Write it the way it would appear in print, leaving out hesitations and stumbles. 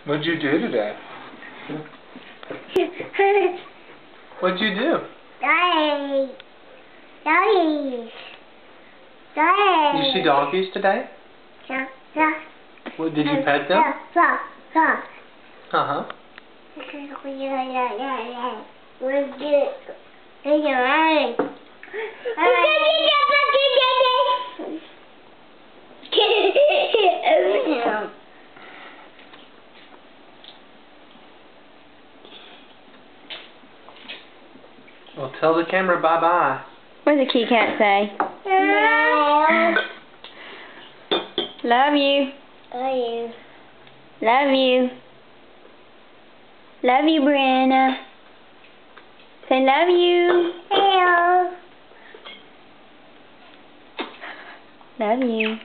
What'd you do today? What'd you do? Donkeys. You see donkeys today? Yeah, yeah. What, did you pet them? Yeah. Uh-huh. Well, tell the camera bye-bye. What does the kitty cat say? Love you. Love you. Love you, Brianna. Say love you. Hello. Love you.